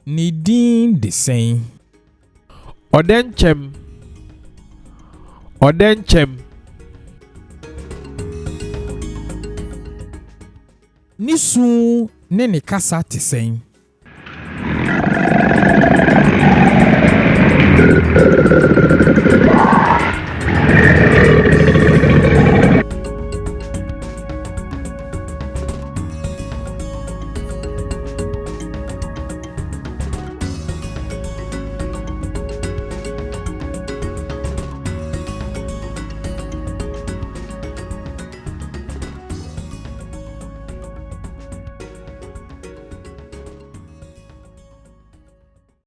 Ne din de sɛn. Odenchem. Ne su ne ne kasa te sɛn.